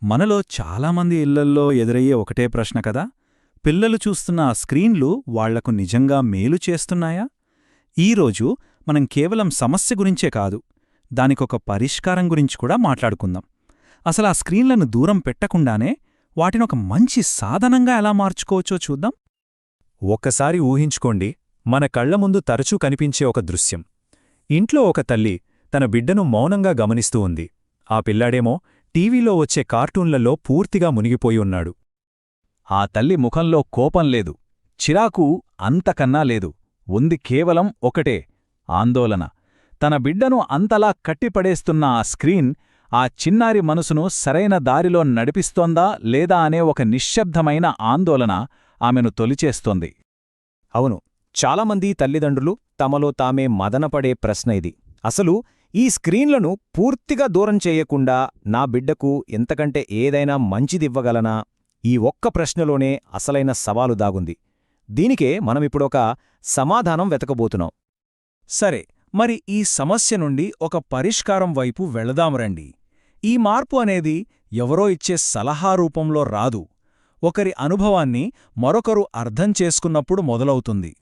మనలో చాలామంది ఇళ్లల్లో ఎదురయ్యే ఒకటే ప్రశ్న కదా, పిల్లలు చూస్తున్న ఆ స్క్రీన్లు వాళ్లకు నిజంగా మేలు చేస్తున్నాయా? ఈరోజు మనం కేవలం సమస్య గురించే కాదు, దానికొక పరిష్కారం గురించి కూడా మాట్లాడుకుందాం. అసలా స్క్రీన్లను దూరం పెట్టకుండానే వాటినొక మంచి సాధనంగా ఎలా మార్చుకోవచ్చో చూద్దాం. ఒక్కసారి ఊహించుకోండి, మన కళ్ల ముందు తరచూ కనిపించే ఒక దృశ్యం. ఇంట్లో ఒక తల్లి తన బిడ్డను మౌనంగా గమనిస్తూ ఉంది. ఆ పిల్లాడేమో టీవీలో వచ్చే కార్టూన్లలో పూర్తిగా మునిగిపోయి ఉన్నాడు. ఆ తల్లి ముఖంలో కోపం లేదు, చిరాకు అంతకన్నా లేదు, ఉంది కేవలం ఒకటే ఆందోళన. తన బిడ్డను అంతలా కట్టిపడేస్తున్న ఆ స్క్రీన్ ఆ చిన్నారి మనసును సరైన దారిలో నడిపిస్తోందా లేదా అనే ఒక నిశ్శబ్దమైన ఆందోళన ఆమెను తొలిచేస్తోంది. అవును, చాలామంది తల్లిదండ్రులు తమలో తామే మదనపడే ప్రశ్న ఇది. అసలు ఈ స్క్రీన్లను పూర్తిగా దూరం చేయకుండా నా బిడ్డకు ఎంతకంటే ఏదైనా మంచిదివ్వగలనా? ఈ ఒక్క ప్రశ్నలోనే అసలైన సవాలు దాగుంది. దీనికే మనమిప్పుడొక సమాధానం వెతకబోతున్నాం. సరే, మరి ఈ సమస్య నుండి ఒక పరిష్కారం వైపు వెళదాం రండి. ఈ మార్పు అనేది ఎవరో ఇచ్చే సలహా రూపంలో రాదు, ఒకరి అనుభవాన్ని మరొకరు అర్థం చేసుకున్నప్పుడు మొదలవుతుంది.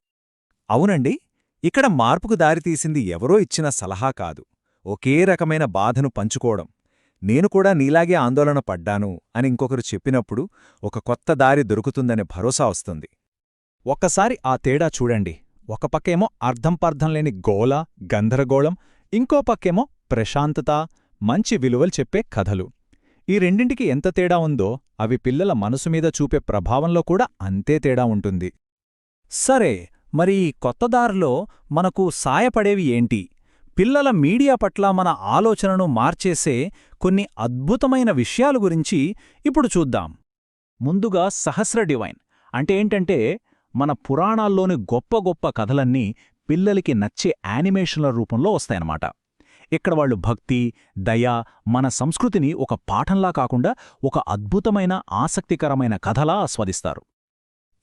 అవునండి, ఇక్కడ మార్పుకు దారితీసింది ఎవరో ఇచ్చిన సలహా కాదు, ఒకే రకమైన బాధను పంచుకోవడం. నేను కూడా నీలాగే ఆందోళన పడ్డాను అని ఇంకొకరు చెప్పినప్పుడు ఒక కొత్త దారి దొరుకుతుందనే భరోసా వస్తుంది. ఒక్కసారి ఆ తేడా చూడండి. ఒక పక్కేమో అర్థంపర్థం లేని గోల, గందరగోళం, ఇంకో పక్కేమో ప్రశాంతత, మంచి విలువలు చెప్పే కథలు. ఈ రెండింటికి ఎంత తేడా ఉందో అవి పిల్లల మనసుమీద చూపే ప్రభావంలో కూడా అంతే తేడా ఉంటుంది. సరే, మరి ఈ కొత్త దారిలో మనకు సాయపడేవి ఏంటి? పిల్లల మీడియా పట్ల మన ఆలోచనను మార్చేసే కొన్ని అద్భుతమైన విషయాల గురించి ఇప్పుడు చూద్దాం. ముందుగా సహస్ర డివైన్ అంటే ఏంటంటే, మన పురాణాల్లోని గొప్ప గొప్ప కథలన్నీ పిల్లలకి నచ్చే యానిమేషన్ల రూపంలో వస్తాయన్నమాట. ఇక్కడ వాళ్ళు భక్తి, దయ, మన సంస్కృతిని ఒక పాఠంలా కాకుండా ఒక అద్భుతమైన ఆసక్తికరమైన కథలా ఆస్వాదిస్తారు.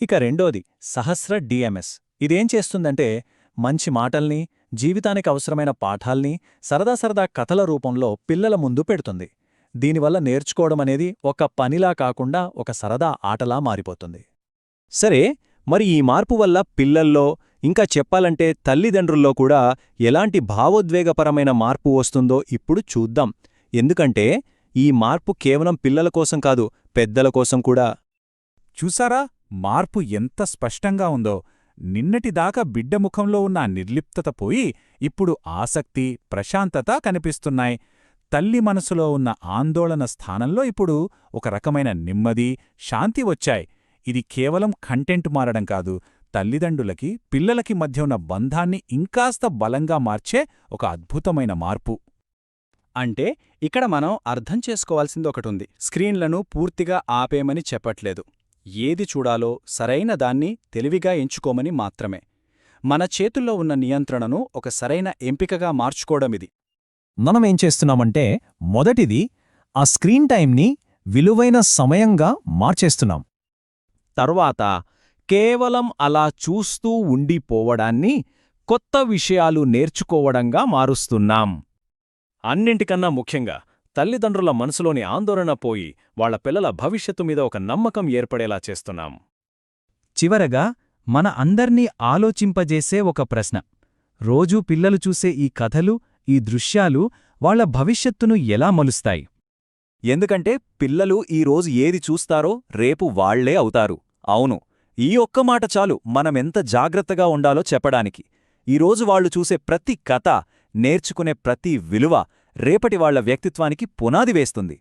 ఇక రెండోది సహస్ర డిఎంఎస్. ఇదేం చేస్తుందంటే, మంచి మాటల్ని, జీవితానికి అవసరమైన పాఠాల్ని సరదా కథల రూపంలో పిల్లల ముందు పెడుతుంది. దీనివల్ల నేర్చుకోవడమనేది ఒక పనిలా కాకుండా ఒక సరదా ఆటలా మారిపోతుంది. సరే, మరి ఈ మార్పు వల్ల పిల్లల్లో, ఇంకా చెప్పాలంటే తల్లిదండ్రుల్లో కూడా ఎలాంటి భావోద్వేగపరమైన మార్పు వస్తుందో ఇప్పుడు చూద్దాం. ఎందుకంటే ఈ మార్పు కేవలం పిల్లల కోసం కాదు, పెద్దల కోసం కూడా. చూసారా, మార్పు ఎంత స్పష్టంగా ఉందో! నిన్నటిదాకా బిడ్డ ముఖంలో ఉన్న నిర్లిప్తత పోయి ఇప్పుడు ఆసక్తి, ప్రశాంతత కనిపిస్తున్నాయి. తల్లి మనసులో ఉన్న ఆందోళన స్థానంలో ఇప్పుడు ఒక రకమైన నెమ్మది, శాంతి వచ్చాయి. ఇది కేవలం కంటెంట్ మారడం కాదు, తల్లిదండ్రులకి, పిల్లలకి మధ్య ఉన్న బంధాన్ని ఇంకాస్త బలంగా మార్చే ఒక అద్భుతమైన మార్పు. అంటే ఇక్కడ మనం అర్థం చేసుకోవాల్సింది ఒకటుంది. స్క్రీన్లను పూర్తిగా ఆపేమని చెప్పట్లేదు. ఏది చూడాలో సరైన దాన్ని తెలివిగా ఎంచుకోమని మాత్రమే. మన చేతుల్లో ఉన్న నియంత్రణను ఒక సరైన ఎంపికగా మార్చుకోవడమిది. మనమేం చేస్తున్నామంటే, మొదటిది ఆ స్క్రీన్ టైంని విలువైన సమయంగా మార్చేస్తున్నాం. తరువాత కేవలం అలా చూస్తూ ఉండిపోవడాన్ని కొత్త విషయాలు నేర్చుకోవడంగా మారుస్తున్నాం. అన్నింటికన్నా ముఖ్యంగా తల్లిదండ్రుల మనసులోని ఆందోళన పోయి వాళ్ల పిల్లల భవిష్యత్తు మీద ఒక నమ్మకం ఏర్పడేలా చేస్తున్నాం. చివరగా మన అందర్నీ ఆలోచింపజేసే ఒక ప్రశ్న: రోజూ పిల్లలు చూసే ఈ కథలు, ఈ దృశ్యాలు వాళ్ల భవిష్యత్తును ఎలా మలుస్తాయి? ఎందుకంటే పిల్లలు ఈరోజు ఏది చూస్తారో రేపు వాళ్లే అవుతారు. అవును, ఈ ఒక్క మాట చాలు మనమెంత జాగ్రత్తగా ఉండాలో చెప్పడానికి. ఈరోజు వాళ్లు చూసే ప్రతి కథ, నేర్చుకునే ప్రతి విలువ రేపటి వాళ్ల వ్యక్తిత్వానికి పునాది వేస్తుంది.